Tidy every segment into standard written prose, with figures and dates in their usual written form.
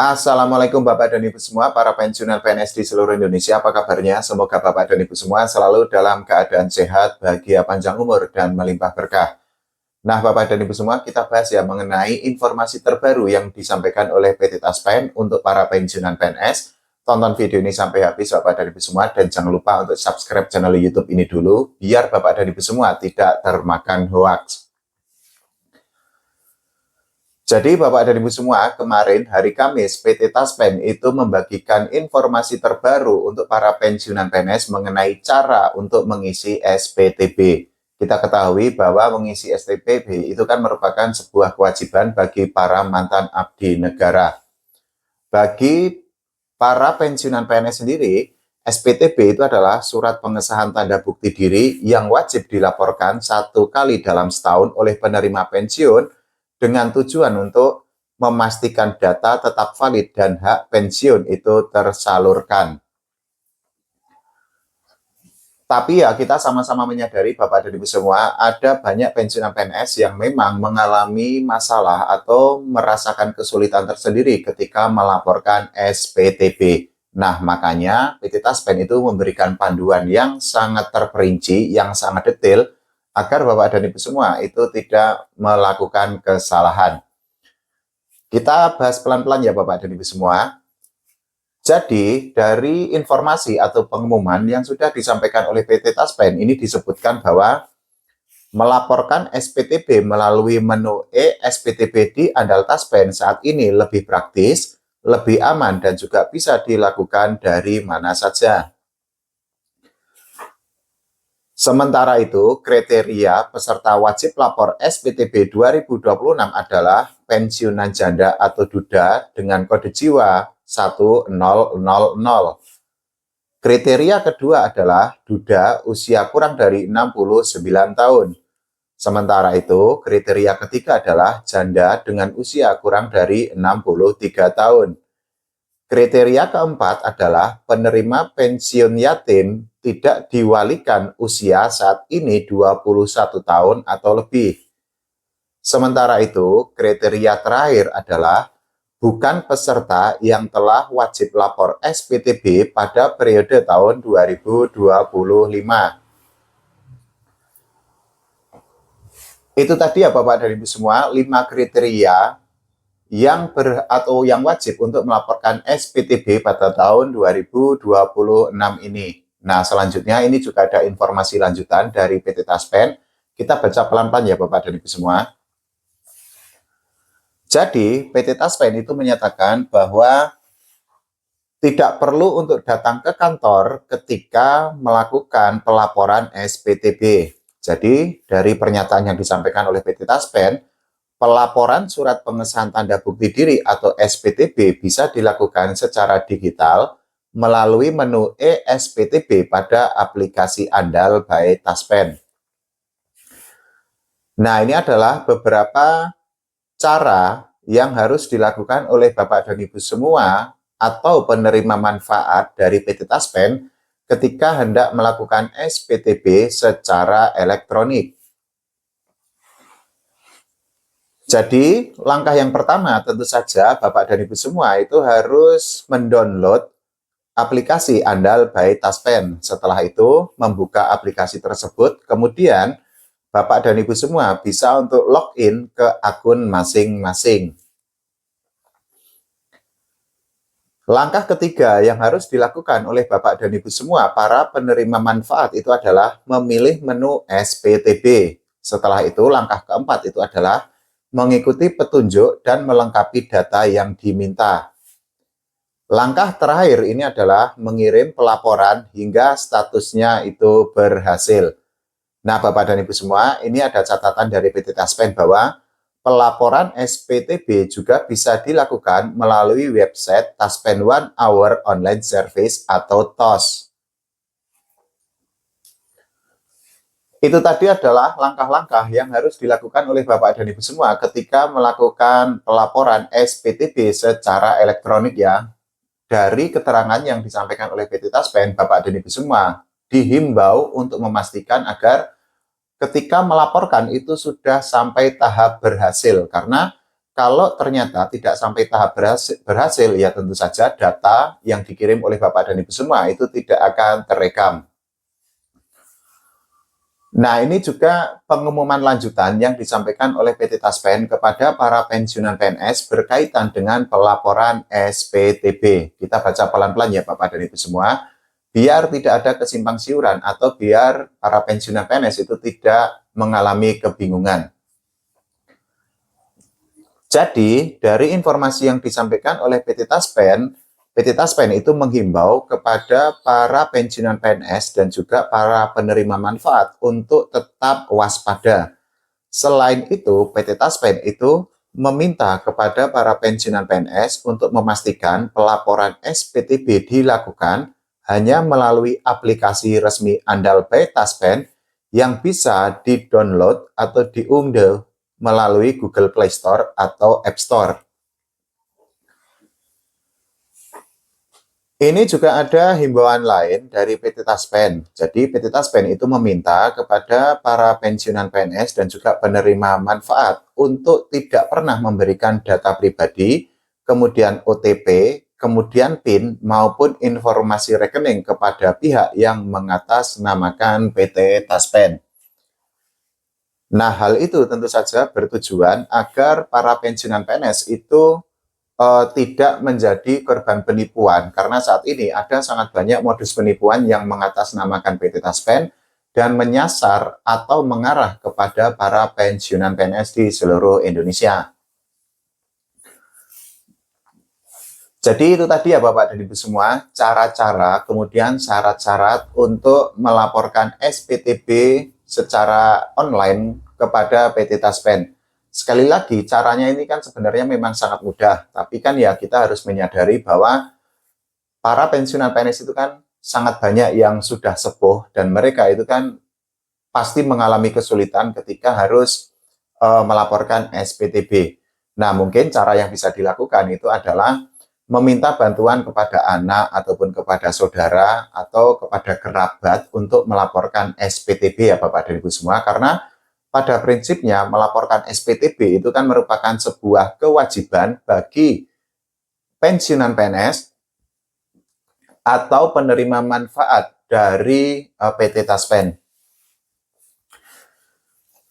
Assalamualaikum Bapak dan Ibu semua, para pensiunan PNS di seluruh Indonesia. Apa kabarnya? Semoga Bapak dan Ibu semua selalu dalam keadaan sehat, bahagia, panjang umur, dan melimpah berkah. Nah, Bapak dan Ibu semua, kita bahas ya mengenai informasi terbaru yang disampaikan oleh PT Taspen untuk para pensiunan PNS. Tonton video ini sampai habis, Bapak dan Ibu semua, dan jangan lupa untuk subscribe channel YouTube ini dulu, biar Bapak dan Ibu semua tidak termakan hoaks. Jadi Bapak dan Ibu semua, kemarin hari Kamis PT Taspen itu membagikan informasi terbaru untuk para pensiunan PNS mengenai cara untuk mengisi SPTB. Kita ketahui bahwa mengisi SPTB itu kan merupakan sebuah kewajiban bagi para mantan abdi negara. Bagi para pensiunan PNS sendiri, SPTB itu adalah surat pengesahan tanda bukti diri yang wajib dilaporkan 1 kali dalam setahun oleh penerima pensiun dengan tujuan untuk memastikan data tetap valid dan hak pensiun itu tersalurkan. Tapi ya kita sama-sama menyadari Bapak dan Ibu semua, ada banyak pensiunan PNS yang memang mengalami masalah atau merasakan kesulitan tersendiri ketika melaporkan SPTB. Nah, makanya PT Taspen itu memberikan panduan yang sangat terperinci, yang sangat detail, agar Bapak dan Ibu semua itu tidak melakukan kesalahan. Kita bahas pelan-pelan ya Bapak dan Ibu semua. Jadi, dari informasi atau pengumuman yang sudah disampaikan oleh PT Taspen, ini disebutkan bahwa melaporkan SPTB melalui menu SPTB di Andal Taspen saat ini lebih praktis, lebih aman, dan juga bisa dilakukan dari mana saja. Sementara itu, kriteria peserta wajib lapor SPTB 2026 adalah pensiunan janda atau duda dengan kode jiwa 1000. Kriteria kedua adalah duda usia kurang dari 69 tahun. Sementara itu, kriteria ketiga adalah janda dengan usia kurang dari 63 tahun. Kriteria keempat adalah penerima pensiun yatim tidak diwalikan usia saat ini 21 tahun atau lebih. Sementara itu, kriteria terakhir adalah bukan peserta yang telah wajib lapor SPTB pada periode tahun 2025. Itu tadi ya Bapak dan Ibu semua, 5 kriteria yang wajib untuk melaporkan SPTB pada tahun 2026 ini. Nah, selanjutnya ini juga ada informasi lanjutan dari PT Taspen. Kita baca pelan-pelan ya Bapak dan Ibu semua. Jadi, PT Taspen itu menyatakan bahwa tidak perlu untuk datang ke kantor ketika melakukan pelaporan SPTB. Jadi, dari pernyataan yang disampaikan oleh PT Taspen, pelaporan surat pengesahan tanda bukti diri atau SPTB bisa dilakukan secara digital melalui menu SPTB pada aplikasi Andal by Taspen. Nah, ini adalah beberapa cara yang harus dilakukan oleh Bapak dan Ibu semua atau penerima manfaat dari PT Taspen ketika hendak melakukan SPTB secara elektronik. Jadi, langkah yang pertama tentu saja Bapak dan Ibu semua itu harus mendownload aplikasi Andal by Taspen. Setelah itu, membuka aplikasi tersebut, kemudian Bapak dan Ibu semua bisa untuk login ke akun masing-masing. Langkah ketiga yang harus dilakukan oleh Bapak dan Ibu semua, para penerima manfaat itu adalah memilih menu SPTB. Setelah itu, langkah keempat itu adalah mengikuti petunjuk dan melengkapi data yang diminta. Langkah terakhir ini adalah mengirim pelaporan hingga statusnya itu berhasil. Nah, Bapak dan Ibu semua, ini ada catatan dari PT Taspen bahwa pelaporan SPTB juga bisa dilakukan melalui website Taspen One Hour Online Service atau TOS. Itu tadi adalah langkah-langkah yang harus dilakukan oleh Bapak dan Ibu semua ketika melakukan pelaporan SPTB secara elektronik ya. Dari keterangan yang disampaikan oleh PT Taspen, Bapak dan Ibu semua dihimbau untuk memastikan agar ketika melaporkan itu sudah sampai tahap berhasil. Karena kalau ternyata tidak sampai tahap berhasil, ya tentu saja data yang dikirim oleh Bapak dan Ibu semua itu tidak akan terekam. Nah, ini juga pengumuman lanjutan yang disampaikan oleh PT Taspen kepada para pensiunan PNS berkaitan dengan pelaporan SPTB. Kita baca pelan-pelan ya Bapak dan Ibu semua, biar tidak ada kesimpang siuran atau biar para pensiunan PNS itu tidak mengalami kebingungan. Jadi, dari informasi yang disampaikan oleh PT Taspen itu menghimbau kepada para pensiunan PNS dan juga para penerima manfaat untuk tetap waspada. Selain itu, PT Taspen itu meminta kepada para pensiunan PNS untuk memastikan pelaporan SPTB dilakukan hanya melalui aplikasi resmi Andal PT Taspen yang bisa di-download atau diunduh melalui Google Play Store atau App Store. Ini juga ada himbauan lain dari PT Taspen. Jadi PT Taspen itu meminta kepada para pensiunan PNS dan juga penerima manfaat untuk tidak pernah memberikan data pribadi, kemudian OTP, kemudian PIN maupun informasi rekening kepada pihak yang mengatasnamakan PT Taspen. Nah, hal itu tentu saja bertujuan agar para pensiunan PNS itu tidak menjadi korban penipuan, karena saat ini ada sangat banyak modus penipuan yang mengatasnamakan PT Taspen dan menyasar atau mengarah kepada para pensiunan PNS di seluruh Indonesia. Jadi itu tadi ya Bapak dan Ibu semua, cara-cara kemudian syarat-syarat untuk melaporkan SPTB secara online kepada PT Taspen. Sekali lagi, caranya ini kan sebenarnya memang sangat mudah, tapi kan ya kita harus menyadari bahwa para pensiunan PNS itu kan sangat banyak yang sudah sepuh dan mereka itu kan pasti mengalami kesulitan ketika harus melaporkan SPTB. Nah, mungkin cara yang bisa dilakukan itu adalah meminta bantuan kepada anak ataupun kepada saudara atau kepada kerabat untuk melaporkan SPTB ya Bapak dan Ibu semua, karena pada prinsipnya melaporkan SPTB itu kan merupakan sebuah kewajiban bagi pensiunan PNS atau penerima manfaat dari PT Taspen.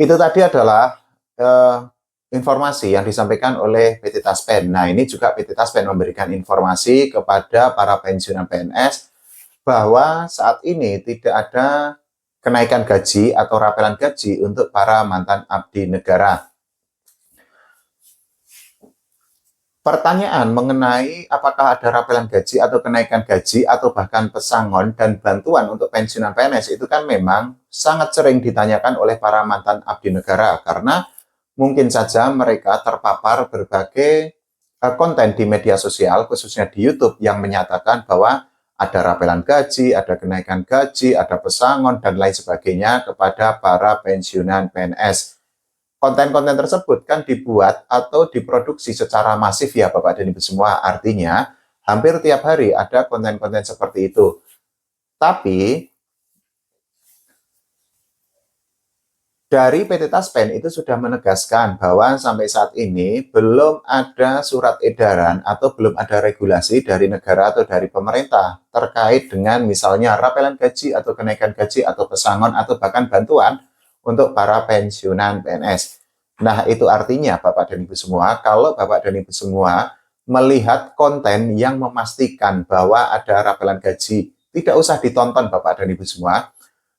Itu tadi adalah informasi yang disampaikan oleh PT Taspen. Nah, ini juga PT Taspen memberikan informasi kepada para pensiunan PNS bahwa saat ini tidak ada kenaikan gaji atau rapelan gaji untuk para mantan abdi negara. Pertanyaan mengenai apakah ada rapelan gaji atau kenaikan gaji atau bahkan pesangon dan bantuan untuk pensiunan PNS itu kan memang sangat sering ditanyakan oleh para mantan abdi negara, karena mungkin saja mereka terpapar berbagai konten di media sosial, khususnya di YouTube, yang menyatakan bahwa ada rapelan gaji, ada kenaikan gaji, ada pesangon, dan lain sebagainya kepada para pensiunan PNS. Konten-konten tersebut kan dibuat atau diproduksi secara masif ya Bapak dan Ibu semua. Artinya, hampir tiap hari ada konten-konten seperti itu. Tapi, dari PT Taspen itu sudah menegaskan bahwa sampai saat ini belum ada surat edaran atau belum ada regulasi dari negara atau dari pemerintah terkait dengan misalnya rapelan gaji atau kenaikan gaji atau pesangon atau bahkan bantuan untuk para pensiunan PNS. Nah, itu artinya Bapak dan Ibu semua, kalau Bapak dan Ibu semua melihat konten yang memastikan bahwa ada rapelan gaji, tidak usah ditonton Bapak dan Ibu semua.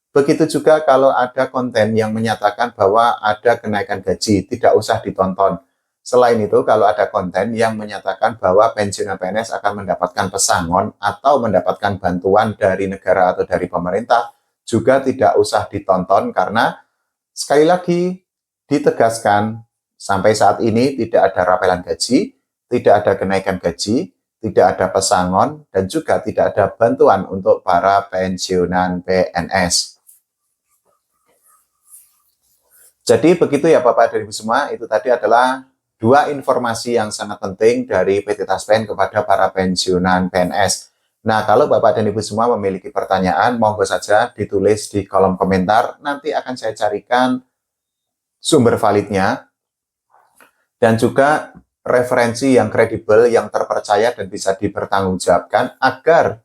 Begitu juga kalau ada konten yang menyatakan bahwa ada kenaikan gaji, tidak usah ditonton. Selain itu, kalau ada konten yang menyatakan bahwa pensiunan PNS akan mendapatkan pesangon atau mendapatkan bantuan dari negara atau dari pemerintah, juga tidak usah ditonton, karena sekali lagi ditegaskan, sampai saat ini tidak ada rapelan gaji, tidak ada kenaikan gaji, tidak ada pesangon, dan juga tidak ada bantuan untuk para pensiunan PNS. Jadi begitu ya Bapak dan Ibu semua, itu tadi adalah dua informasi yang sangat penting dari PT Taspen kepada para pensiunan PNS. Nah, kalau Bapak dan Ibu semua memiliki pertanyaan, monggo saja ditulis di kolom komentar, nanti akan saya carikan sumber validnya. dan juga referensi yang kredibel, yang terpercaya dan bisa dipertanggungjawabkan agar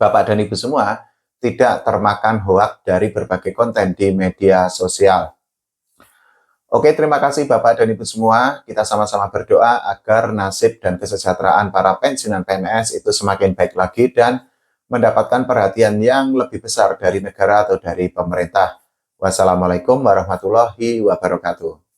Bapak dan Ibu semua tidak termakan hoak dari berbagai konten di media sosial. Oke, terima kasih Bapak dan Ibu semua. Kita sama-sama berdoa agar nasib dan kesejahteraan para pensiunan PNS itu semakin baik lagi dan mendapatkan perhatian yang lebih besar dari negara atau dari pemerintah. Wassalamualaikum warahmatullahi wabarakatuh.